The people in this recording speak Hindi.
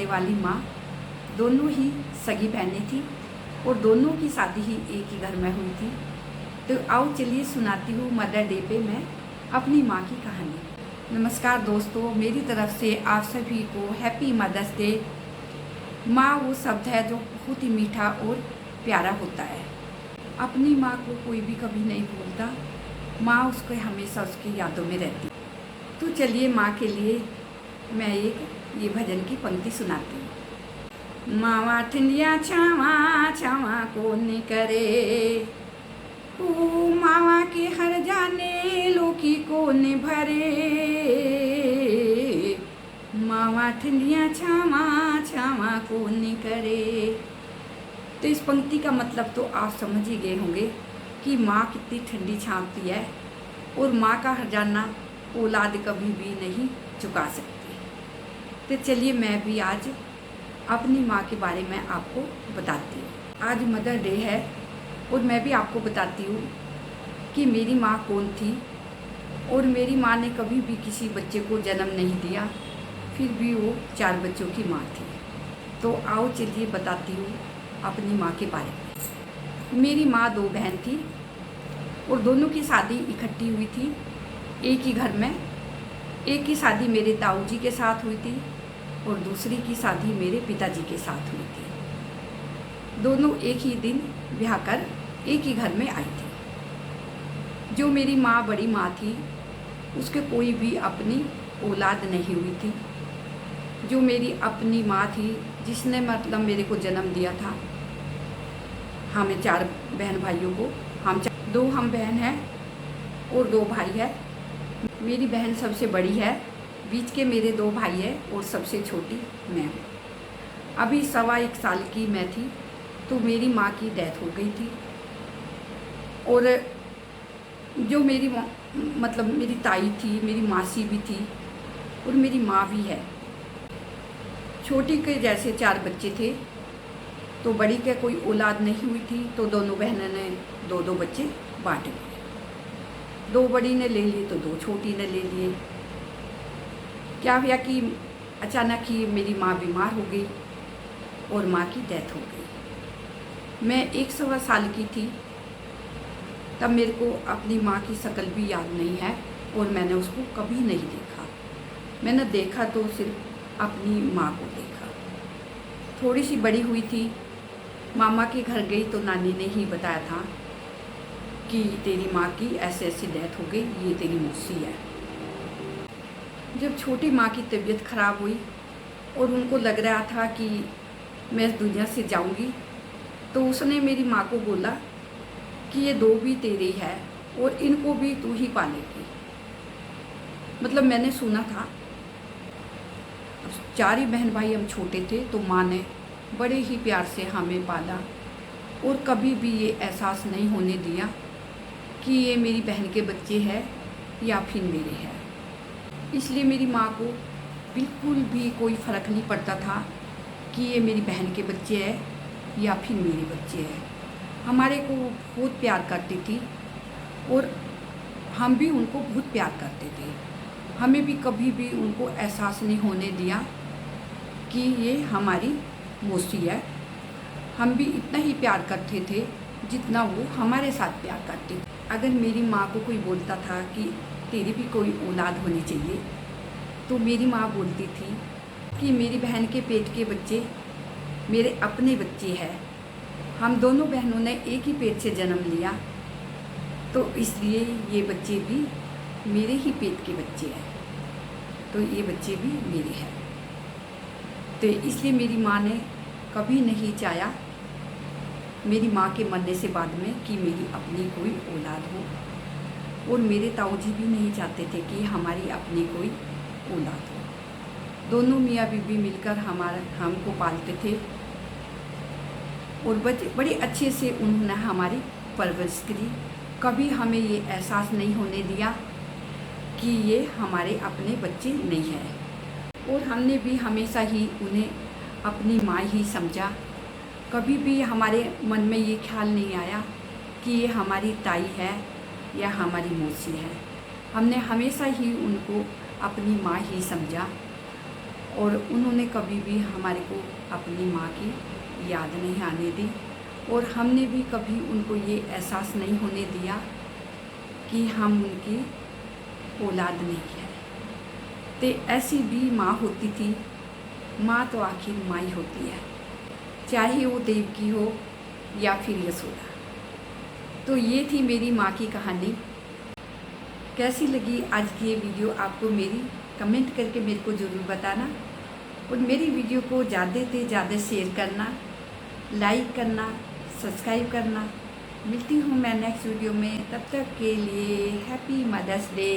पालने वाली माँ दोनों ही सगी बहनें थी और दोनों की शादी ही एक ही घर में हुई थी। तो आओ चलिए सुनाती हूँ मदर डे पे मैं अपनी माँ की कहानी। नमस्कार दोस्तों, मेरी तरफ से आप सभी को हैप्पी मदर्स डे। माँ वो शब्द है जो बहुत ही मीठा और प्यारा होता है। अपनी माँ को कोई भी कभी नहीं भूलता, माँ उसको हमेशा उसकी यादों में रहती। तो चलिए माँ के लिए मैं ये भजन की पंक्ति सुनाती हूँ। मावा ठंडिया छावा छावा कौन करे, तू मावा के हर जाने लोकी कौन भरे। मावा ठंडिया छावा छावा कौन करे। तो इस पंक्ति का मतलब तो आप समझ ही गए होंगे कि माँ कितनी ठंडी छावती है और माँ का हर्जाना औलाद कभी भी नहीं चुका सकती। तो चलिए मैं भी आज अपनी माँ के बारे में आपको बताती हूँ। आज मदर डे है और मैं भी आपको बताती हूँ कि मेरी माँ कौन थी। और मेरी माँ ने कभी भी किसी बच्चे को जन्म नहीं दिया, फिर भी वो 4 बच्चों की माँ थी। तो आओ चलिए बताती हूँ अपनी माँ के बारे में। मेरी माँ 2 बहन थी और दोनों की शादी इकट्ठी हुई थी एक ही घर में। एक की शादी मेरे ताऊ जी के साथ हुई थी और दूसरी की शादी मेरे पिताजी के साथ हुई थी। दोनों एक ही दिन ब्याह कर एक ही घर में आई थी। जो मेरी माँ बड़ी माँ थी उसके कोई भी अपनी औलाद नहीं हुई थी। जो मेरी अपनी माँ थी जिसने मतलब मेरे को जन्म दिया था, हमें 4 बहन भाइयों को, 2 हम बहन हैं और 2 भाई है। मेरी बहन सबसे बड़ी है, बीच के मेरे 2 भाई हैं और सबसे छोटी मैं हूँ। अभी 1.25 साल की मैं थी तो मेरी माँ की डेथ हो गई थी। और जो मेरी मतलब मेरी ताई थी, मेरी मासी भी थी और मेरी माँ भी है। छोटी के जैसे 4 बच्चे थे तो बड़ी के कोई औलाद नहीं हुई थी तो दोनों बहनों ने 2-2 बच्चे बांट लिए। 2 बड़ी ने ले लिए तो 2 छोटी ने ले लिए। क्या हुआ कि अचानक ही मेरी माँ बीमार हो गई और माँ की डेथ हो गई। मैं 1 साल की थी तब मेरे को अपनी माँ की शक्ल भी याद नहीं है और मैंने उसको कभी नहीं देखा। मैंने देखा तो सिर्फ अपनी माँ को देखा। थोड़ी सी बड़ी हुई थी, मामा के घर गई तो नानी ने ही बताया था कि तेरी माँ की ऐसे ऐसी डेथ हो गई, ये तेरी मौसी है। जब छोटी माँ की तबीयत खराब हुई और उनको लग रहा था कि मैं इस दुनिया से जाऊंगी, तो उसने मेरी माँ को बोला कि ये 2 भी तेरी है और इनको भी तू ही पालेगी। मतलब मैंने सुना था 4 ही बहन भाई हम छोटे थे तो माँ ने बड़े ही प्यार से हमें पाला और कभी भी ये एहसास नहीं होने दिया कि ये मेरी बहन के बच्चे हैं या फिर मेरे हैं। इसलिए मेरी माँ को बिल्कुल भी कोई फ़र्क नहीं पड़ता था कि ये मेरी बहन के बच्चे हैं या फिर मेरे बच्चे हैं। हमारे को बहुत प्यार करती थी और हम भी उनको बहुत प्यार करते थे। हमें भी कभी भी उनको एहसास नहीं होने दिया कि ये हमारी मौसी है। हम भी इतना ही प्यार करते थे जितना वो हमारे साथ प्यार करती थी। अगर मेरी माँ को कोई बोलता था कि तेरी भी कोई औलाद होनी चाहिए तो मेरी माँ बोलती थी कि मेरी बहन के पेट के बच्चे मेरे अपने बच्चे हैं। हम दोनों बहनों ने एक ही पेट से जन्म लिया तो इसलिए ये बच्चे भी मेरे ही पेट के बच्चे हैं, तो ये बच्चे भी मेरे हैं। तो इसलिए मेरी माँ ने कभी नहीं चाहा मेरी माँ के मरने से बाद में कि मेरी अपनी कोई औलाद हो और मेरे ताऊ जी भी नहीं चाहते थे कि हमारी अपनी कोई औलाद हो। दोनों मियाँ बीबी मिलकर हमको पालते थे और बड़े अच्छे से उन्होंने हमारी परवरिश करी। कभी हमें ये एहसास नहीं होने दिया कि ये हमारे अपने बच्चे नहीं हैं और हमने भी हमेशा ही उन्हें अपनी माँ ही समझा। कभी भी हमारे मन में ये ख्याल नहीं आया कि ये हमारी ताई है या हमारी मौसी है। हमने हमेशा ही उनको अपनी माँ ही समझा और उन्होंने कभी भी हमारे को अपनी माँ की याद नहीं आने दी, और हमने भी कभी उनको ये एहसास नहीं होने दिया कि हम उनकी औलाद नहीं है। तो ऐसी भी माँ होती थी। माँ तो आखिर माँ ही होती है, चाहे वो देवकी हो या फिर यशोदा। तो ये थी मेरी माँ की कहानी। कैसी लगी आज की ये वीडियो आपको मेरी, कमेंट करके मेरे को ज़रूर बताना, और मेरी वीडियो को ज़्यादा से ज़्यादा शेयर करना, लाइक करना, सब्सक्राइब करना। मिलती हूँ मैं नेक्स्ट वीडियो में, तब तक के लिए हैप्पी मदर्स डे।